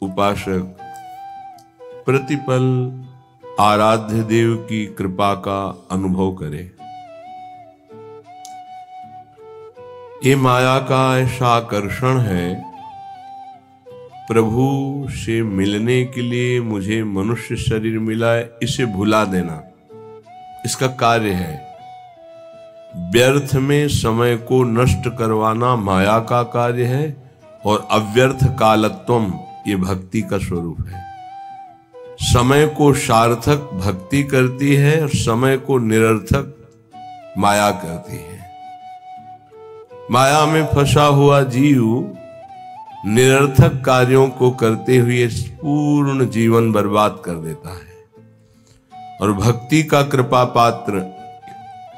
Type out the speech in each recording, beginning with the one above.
उपासक प्रतिपल आराध्य देव की कृपा का अनुभव करे। ये माया का ऐसा आकर्षण है, प्रभु से मिलने के लिए मुझे मनुष्य शरीर मिला है, इसे भुला देना इसका कार्य है। व्यर्थ में समय को नष्ट करवाना माया का कार्य है और अव्यर्थ कालत्वम ये भक्ति का स्वरूप है। समय को सार्थक भक्ति करती है और समय को निरर्थक माया करती है। माया में फंसा हुआ जीव निरर्थक कार्यों को करते हुए पूर्ण जीवन बर्बाद कर देता है और भक्ति का कृपा पात्र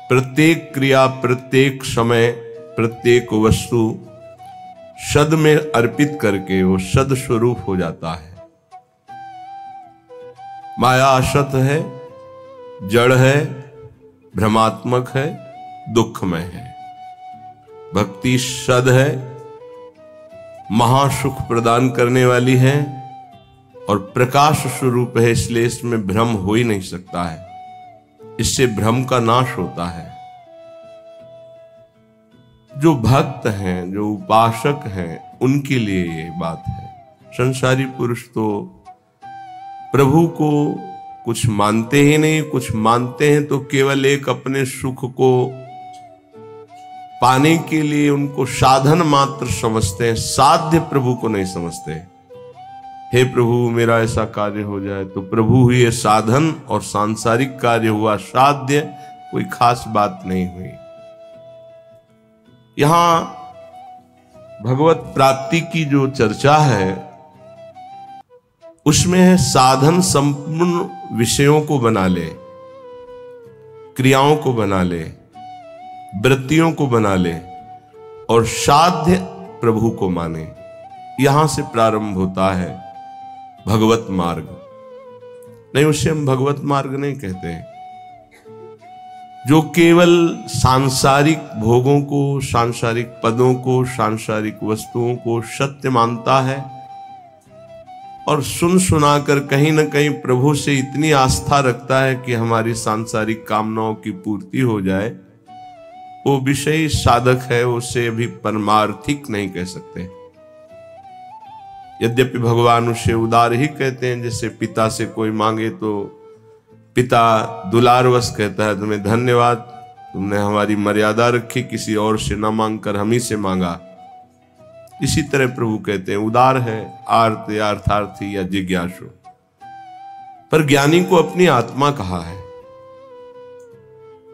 प्रत्येक क्रिया, प्रत्येक समय, प्रत्येक वस्तु सद में अर्पित करके वो सद स्वरूप हो जाता है। माया असत है, जड़ है, भ्रमात्मक है, दुखमय है। भक्ति सद है, महासुख प्रदान करने वाली है और प्रकाश स्वरूप है, इसलिए इसमें भ्रम हो ही नहीं सकता है। इससे भ्रम का नाश होता है। जो भक्त हैं, जो उपासक हैं, उनके लिए ये बात है। संसारी पुरुष तो प्रभु को कुछ मानते ही नहीं, कुछ मानते हैं तो केवल एक अपने सुख को पाने के लिए उनको साधन मात्र समझते हैं, साध्य प्रभु को नहीं समझते। हे प्रभु मेरा ऐसा कार्य हो जाए, तो प्रभु हुए साधन और सांसारिक कार्य हुआ साध्य, कोई खास बात नहीं हुई। यहां भगवत प्राप्ति की जो चर्चा है उसमें है साधन संपूर्ण विषयों को बना ले, क्रियाओं को बना ले, वृत्तियों को बना ले और साध्य प्रभु को माने। यहां से प्रारंभ होता है भगवत मार्ग। नहीं, उसे हम भगवत मार्ग नहीं कहते हैं। जो केवल सांसारिक भोगों को, सांसारिक पदों को, सांसारिक वस्तुओं को सत्य मानता है और सुन सुनाकर कहीं ना कहीं प्रभु से इतनी आस्था रखता है कि हमारी सांसारिक कामनाओं की पूर्ति हो जाए, वो विषयी साधक है, उसे अभी परमार्थिक नहीं कह सकते। यद्यपि भगवान उसे उदार ही कहते हैं। जैसे पिता से कोई मांगे तो पिता दुलारवश कहता है तुम्हें धन्यवाद, तुमने हमारी मर्यादा रखी, किसी और से न मांगकर हम ही से मांगा। इसी तरह प्रभु कहते हैं उदार है, आर्त या अर्थार्थी या जिज्ञासु। पर ज्ञानी को अपनी आत्मा कहा है।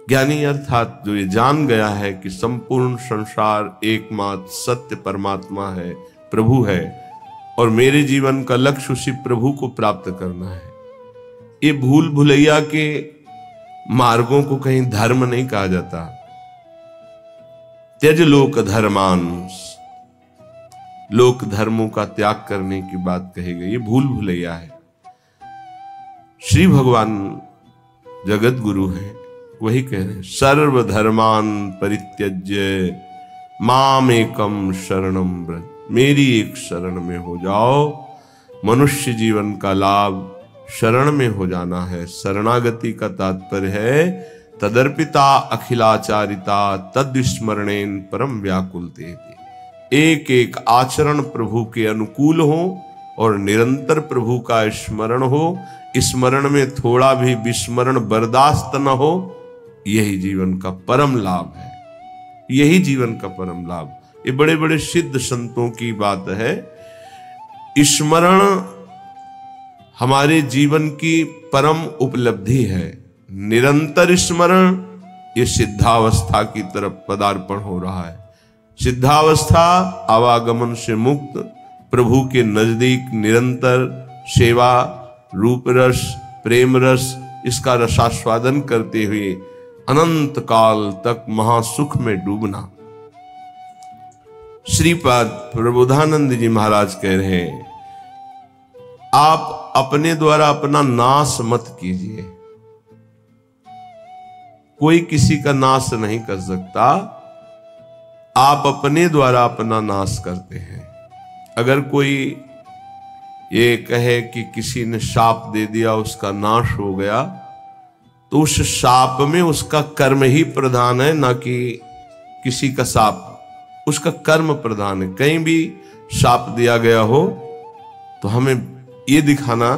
ज्ञानी अर्थात जो ये जान गया है कि संपूर्ण संसार एकमात्र सत्य परमात्मा है, प्रभु है और मेरे जीवन का लक्ष्य उसी प्रभु को प्राप्त करना है। ये भूल भुलैया के मार्गों को कहीं धर्म नहीं कहा जाता। त्यज लोक धर्मान, लोक धर्मों का त्याग करने की बात कही गई, ये भूल भुलैया है। श्री भगवान जगत गुरु हैं, वही कह रहे हैं सर्वधर्मान परित्यज्य मामेकम शरणम व्रज। मेरी एक शरण में हो जाओ। मनुष्य जीवन का लाभ शरण में हो जाना है। शरणागति का तात्पर्य है तदर्पिता अखिलाचारिता तद्विस्मरणेन परम व्याकुलते। एक एक आचरण प्रभु के अनुकूल हो और निरंतर प्रभु का स्मरण हो। स्मरण में थोड़ा भी विस्मरण बर्दाश्त न हो, यही जीवन का परम लाभ है। यही जीवन का परम लाभ। ये बड़े बड़े सिद्ध संतों की बात है। स्मरण हमारे जीवन की परम उपलब्धि है। निरंतर स्मरण ये सिद्धावस्था की तरफ पदार्पण हो रहा है। सिद्धावस्था आवागमन से मुक्त, प्रभु के नजदीक निरंतर सेवा, रूप रस, प्रेम रस, इसका रसास्वादन करते हुए अनंत काल तक महासुख में डूबना। श्रीपाद प्रबोधानंद जी महाराज कह रहे हैं आप अपने द्वारा अपना नाश मत कीजिए। कोई किसी का नाश नहीं कर सकता, आप अपने द्वारा अपना नाश करते हैं। अगर कोई ये कहे कि किसी ने शाप दे दिया, उसका नाश हो गया, तो उस शाप में उसका कर्म ही प्रधान है, ना कि किसी का शाप। उसका कर्म प्रधान है। कहीं भी शाप दिया गया हो तो हमें ये दिखाना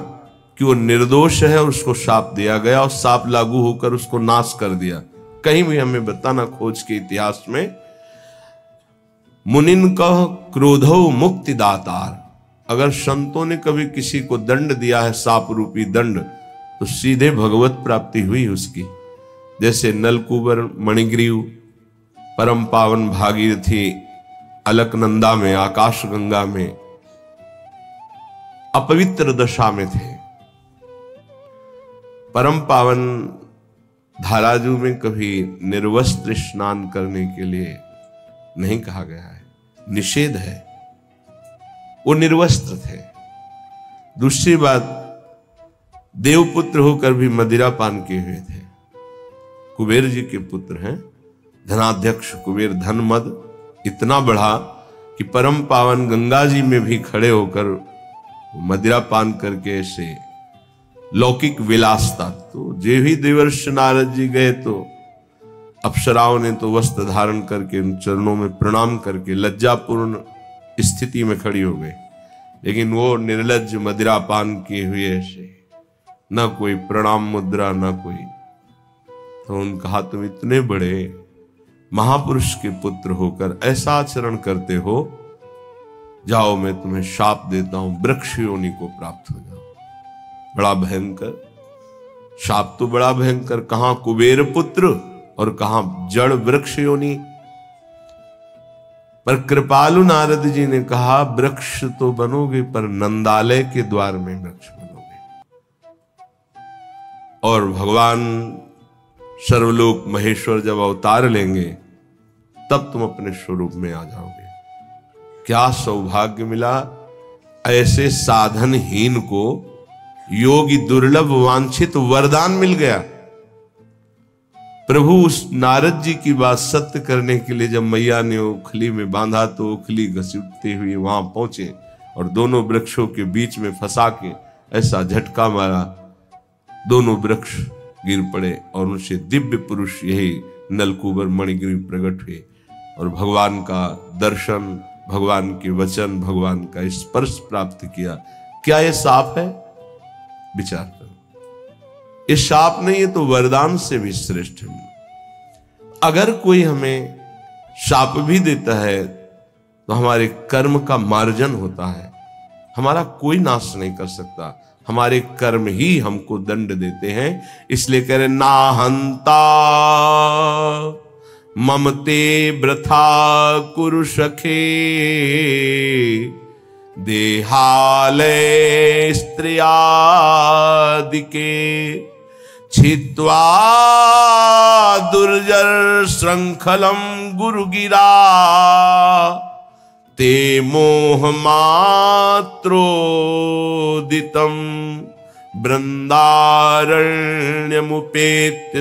कि वो निर्दोष है और उसको शाप दिया गया और शाप लागू होकर उसको नाश कर दिया। कहीं भी हमें बताना खोज के इतिहास में। मुनिन का क्रोधो मुक्ति दातार, अगर संतों ने कभी किसी को दंड दिया है, शाप रूपी दंड, तो सीधे भगवत प्राप्ति हुई उसकी। जैसे नलकूबर मणिग्रीव परम पावन भागीरथी अलकनंदा में, आकाश गंगा में अपवित्र दशा में थे। परम पावन धाराजू में कभी निर्वस्त्र स्नान करने के लिए नहीं कहा गया है, निषेध है। वो निर्वस्त्र थे। दूसरी बात, देवपुत्र होकर भी मदिरा पान किए हुए थे। कुबेर जी के पुत्र हैं, धनाध्यक्ष कुबेर। धन मद इतना बढ़ा कि परम पावन गंगा जी में भी खड़े होकर मदिरा पान करके ऐसे लौकिक विलासता। तो जे भी देवर्षि नारद जी गए तो अप्सराओं ने तो वस्त्र धारण करके उन चरणों में प्रणाम करके लज्जापूर्ण स्थिति में खड़ी हो गई, लेकिन वो निर्लज्ज मदिरा पान किए हुए ऐसे, ना कोई प्रणाम मुद्रा ना कोई। तो उन्होंने कहा, तुम इतने बड़े महापुरुष के पुत्र होकर ऐसा आचरण करते हो, जाओ मैं तुम्हें शाप देता हूं, वृक्ष योनि को प्राप्त हो जाओ। बड़ा भयंकर शाप, तो बड़ा भयंकर। कहां कुबेर पुत्र और कहां जड़ वृक्ष योनि। पर कृपालु नारद जी ने कहा, वृक्ष तो बनोगे पर नंदालय के द्वार में वृक्ष बनोगे, और भगवान सर्वलोक महेश्वर जब अवतार लेंगे तब तुम अपने स्वरूप में आ जाओगे। क्या सौभाग्य मिला, ऐसे साधनहीन को योगी दुर्लभ वांछित वरदान मिल गया। प्रभु उस नारद जी की बात सत्य करने के लिए जब मैया ने ओखली में बांधा तो ओखली घसीटते हुए वहां पहुंचे और दोनों वृक्षों के बीच में फंसा के ऐसा झटका मारा, दोनों वृक्ष गिर पड़े और उनसे दिव्य पुरुष यही नलकूबर मणिग्रीव प्रकट हुए और भगवान का दर्शन, भगवान के वचन, भगवान का स्पर्श प्राप्त किया। क्या यह शाप है? विचार करो। ये शाप नहीं, ये तो वरदान से भी श्रेष्ठ है। अगर कोई हमें शाप भी देता है तो हमारे कर्म का मार्जन होता है, हमारा कोई नाश नहीं कर सकता, हमारे कर्म ही हमको दंड देते हैं। इसलिए कह रहे, ना हंता ममते वृथा कुरु सखे, देहालय स्त्रियादिके छित्वा दुर्जर श्रृंखलम गुरुगिरा, ते मोह मात्रोदितम वृंदारण्यमुपेत्य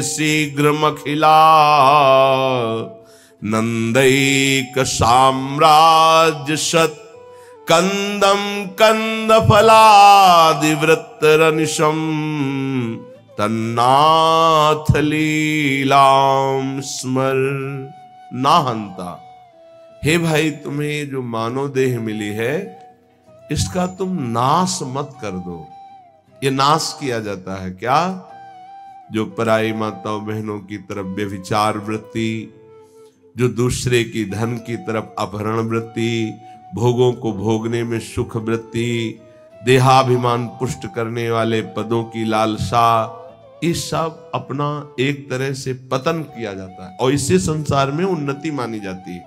शीघ्रमखिला, नंदैक साम्राज्य सत कंदम कंद फलादिवृत्तरनिशम, तन्नाथ लीलाम स्मर। ना हंता, हे भाई तुम्हें जो मानव देह मिली है इसका तुम नाश मत कर दो। ये नाश किया जाता है क्या? जो पराई माताओं बहनों की तरफ व्यभिचार वृत्ति, जो दूसरे की धन की तरफ अपहरण वृत्ति, भोगों को भोगने में सुख वृत्ति, देहाभिमान पुष्ट करने वाले पदों की लालसा, ये सब अपना एक तरह से पतन किया जाता है और इसे संसार में उन्नति मानी जाती है।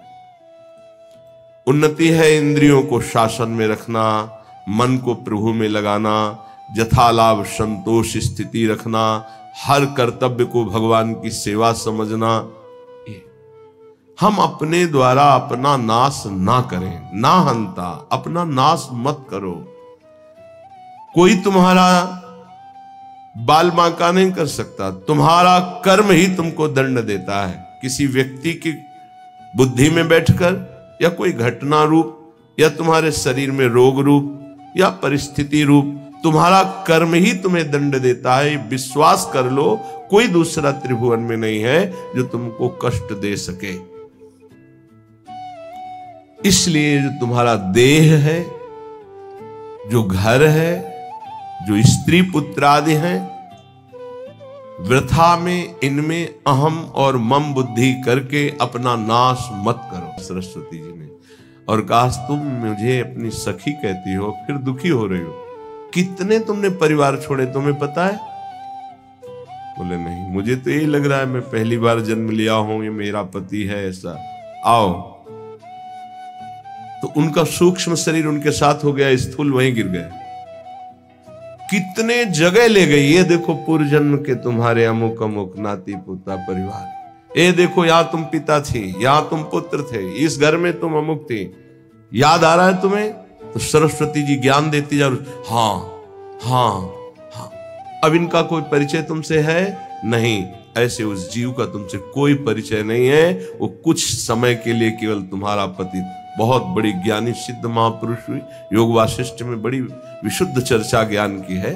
उन्नति है इंद्रियों को शासन में रखना, मन को प्रभु में लगाना, यथालाभ संतोष स्थिति रखना, हर कर्तव्य को भगवान की सेवा समझना। हम अपने द्वारा अपना नाश ना करें, ना हंता, अपना नाश मत करो। कोई तुम्हारा बाल बांका नहीं कर सकता, तुम्हारा कर्म ही तुमको दंड देता है। किसी व्यक्ति की बुद्धि में बैठकर या कोई घटना रूप या तुम्हारे शरीर में रोग रूप या परिस्थिति रूप तुम्हारा कर्म ही तुम्हें दंड देता है। विश्वास कर लो, कोई दूसरा त्रिभुवन में नहीं है जो तुमको कष्ट दे सके। इसलिए जो तुम्हारा देह है, जो घर है, जो स्त्री पुत्र आदि हैं, वृथा में इनमें अहम और मम बुद्धि करके अपना नाश मत करो। सरस्वती जी ने और काश तुम मुझे अपनी सखी कहती हो फिर दुखी हो रही हो। कितने तुमने परिवार छोड़े तुम्हें पता है? बोले नहीं, मुझे तो यही लग रहा है मैं पहली बार जन्म लिया हूं, ये मेरा पति है ऐसा। आओ, तो उनका सूक्ष्म शरीर उनके साथ हो गया, स्थूल वहीं गिर गए। कितने जगह ले गई, ये देखो पूर्व जन्म के तुम्हारे अमुक अमुक नाती पोता परिवार, ये देखो यहां तुम पिता थे, यहां तुम पुत्र थे, इस घर में तुम अमुक थे, याद आ रहा है तुम्हें? तो सरस्वती जी ज्ञान देती जा, हाँ हाँ हाँ। अब इनका कोई परिचय तुमसे है नहीं, ऐसे उस जीव का तुमसे कोई परिचय नहीं है। वो कुछ समय के लिए केवल तुम्हारा पति, बहुत बड़ी ज्ञानी सिद्ध महापुरुष हुई, योग वासिष्ठ में बड़ी विशुद्ध चर्चा ज्ञान की है।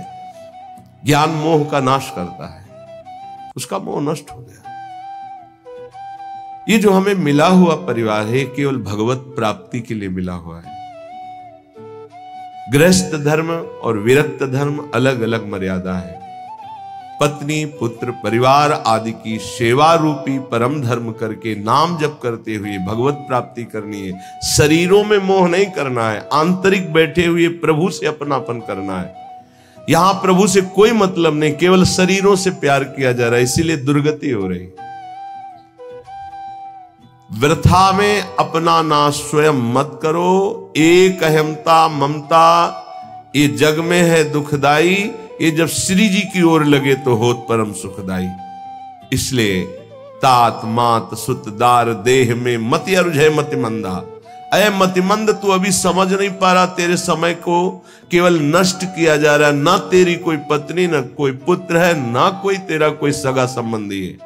ज्ञान मोह का नाश करता है, उसका मोह नष्ट हो गया। ये जो हमें मिला हुआ परिवार है केवल भगवत प्राप्ति के लिए मिला हुआ है। गृहस्थ धर्म और विरक्त धर्म अलग अलग मर्यादा है। पत्नी पुत्र परिवार आदि की सेवा रूपी परम धर्म करके नाम जप करते हुए भगवत प्राप्ति करनी है। शरीरों में मोह नहीं करना है, आंतरिक बैठे हुए प्रभु से अपनापन करना है। यहां प्रभु से कोई मतलब नहीं, केवल शरीरों से प्यार किया जा रहा है, इसीलिए दुर्गति हो रही। वृथा में अपना नाश स्वयं मत करो। एक अहमता ममता ये जग में है दुखदाई, ये जब श्री जी की ओर लगे तो होत परम सुखदाई। इसलिए तात मात सुत दार देह में मति अरुझे मतिमंदा। अय मतिमंद, तू अभी समझ नहीं पा रहा, तेरे समय को केवल नष्ट किया जा रहा है। ना तेरी कोई पत्नी, ना कोई पुत्र है, ना कोई तेरा कोई सगा संबंधी है।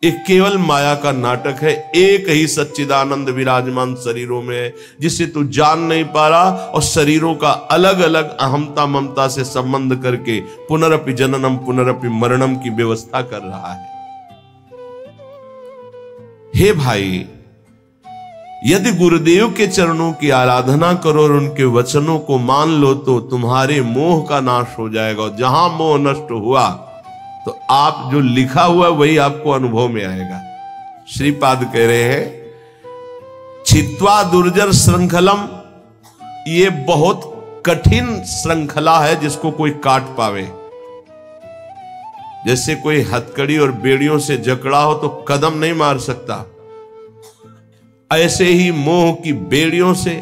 एक केवल माया का नाटक है। एक ही सच्चिदानंद विराजमान शरीरों में है, जिसे तू जान नहीं पा रहा, और शरीरों का अलग अलग अहमता ममता से संबंध करके पुनरपि जननम पुनरपि मरणम की व्यवस्था कर रहा है। हे भाई, यदि गुरुदेव के चरणों की आराधना करो और उनके वचनों को मान लो तो तुम्हारे मोह का नाश हो जाएगा। और जहां मोह नष्ट हुआ तो आप जो लिखा हुआ वही आपको अनुभव में आएगा। श्रीपाद कह रहे हैं, छित्वा दुर्जर श्रृंखलम, ये बहुत कठिन श्रृंखला है जिसको कोई काट पावे। जैसे कोई हथकड़ी और बेड़ियों से जकड़ा हो तो कदम नहीं मार सकता, ऐसे ही मोह की बेड़ियों से,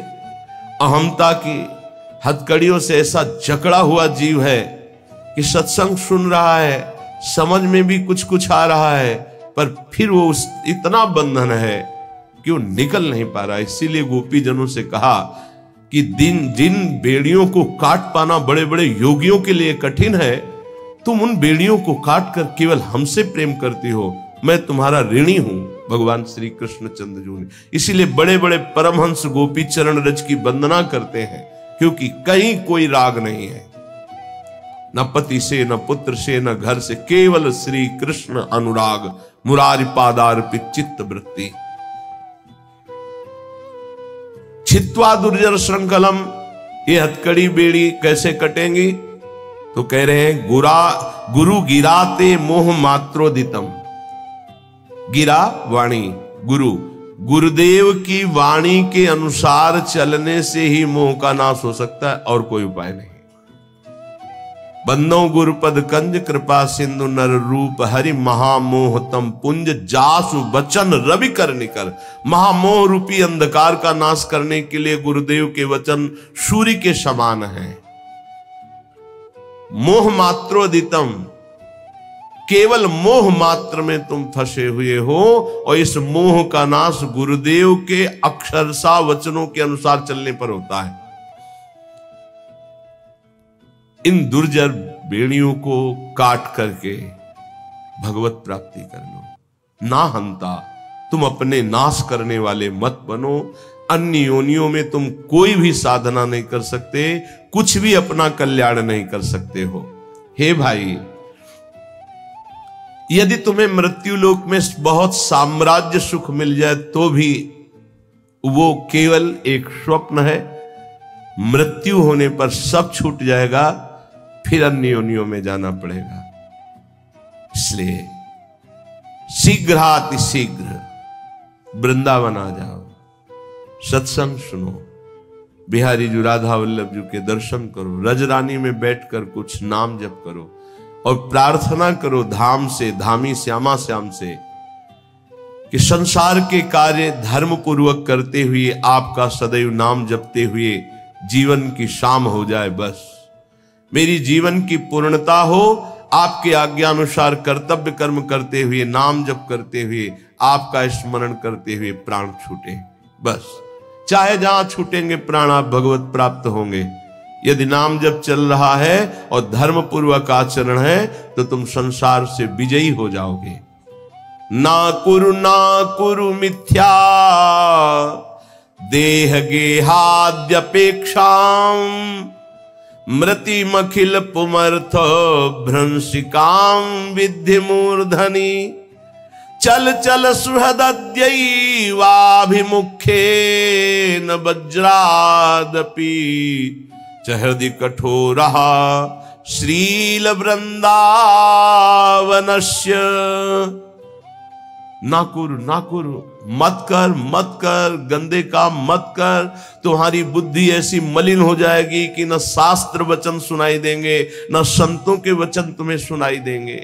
अहमता की हथकड़ियों से ऐसा जकड़ा हुआ जीव है कि सत्संग सुन रहा है, समझ में भी कुछ कुछ आ रहा है, पर फिर वो इतना बंधन है कि वो निकल नहीं पा रहा। इसीलिए गोपी जनों से कहा कि जिन बेड़ियों को काट पाना बड़े बड़े योगियों के लिए कठिन है, तुम उन बेड़ियों को काट कर केवल हमसे प्रेम करती हो। मैं तुम्हारा ऋणी हूं, भगवान श्री कृष्ण चंद्र जी ने। इसीलिए बड़े बड़े परमहंस गोपी चरण रज की वंदना करते हैं, क्योंकि कहीं कोई राग नहीं है, न पति से, न पुत्र से, न घर से, केवल श्री कृष्ण अनुराग, मुरारी पादार्पित चित्त वृत्ति। छित्वा दुर्जर श्रृंखलम, ये हथकड़ी बेड़ी कैसे कटेंगी? तो कह रहे हैं, गुरु गिराते मोह मात्रोदितम। गिरा वाणी, गुरुदेव की वाणी के अनुसार चलने से ही मोह का नाश हो सकता है, और कोई उपाय नहीं। बंदो गुरुपद कंज कृपा सिंधु नर रूप हरि महामोहतम पुंज जासु वचन रवि कर निकर। महामोह रूपी अंधकार का नाश करने के लिए गुरुदेव के वचन सूर्य के समान हैं। मोह मात्रोदितम, केवल मोह मात्र में तुम फंसे हुए हो, और इस मोह का नाश गुरुदेव के अक्षरशः वचनों के अनुसार चलने पर होता है। इन दुर्जर बेड़ियों को काट करके भगवत प्राप्ति कर लो। ना हंता, तुम अपने नाश करने वाले मत बनो। अन्य योनियों में तुम कोई भी साधना नहीं कर सकते, कुछ भी अपना कल्याण नहीं कर सकते हो। हे भाई, यदि तुम्हें मृत्यु लोक में बहुत साम्राज्य सुख मिल जाए तो भी वो केवल एक स्वप्न है। मृत्यु होने पर सब छूट जाएगा, फिर अन्य योनियों में जाना पड़ेगा। इसलिए शीघ्राति शीघ्र वृंदावन आ जाओ, सत्संग सुनो, बिहारी जी राधा वल्लभ जी के दर्शन करो, रजरानी में बैठकर कुछ नाम जप करो और प्रार्थना करो धाम से, धामी श्यामा श्याम से कि संसार के कार्य धर्म पूर्वक करते हुए आपका सदैव नाम जपते हुए जीवन की शाम हो जाए। बस मेरी जीवन की पूर्णता हो, आपके आज्ञानुसार कर्तव्य कर्म करते हुए, नाम जप करते हुए, आपका स्मरण करते हुए प्राण छूटे। बस चाहे जहां छूटेंगे प्राण, आप भगवत प्राप्त होंगे। यदि नाम जप चल रहा है और धर्म पूर्वक आचरण है तो तुम संसार से विजयी हो जाओगे। ना कुरु मिथ्या देह गेहाद्यपेक्षाम मृतिमखिल पुमर्थ भ्रंशिकाम विद्धि मूर्धनि चल चल सुहृदद्यैवाभिमुखे न वज्रादपि चहृदि कठोरः श्रील वृंदावनस्य। ना कुरु, मत कर, गंदे काम मत कर। तुम्हारी बुद्धि ऐसी मलिन हो जाएगी कि न शास्त्र वचन सुनाई देंगे, न संतों के वचन तुम्हें सुनाई देंगे।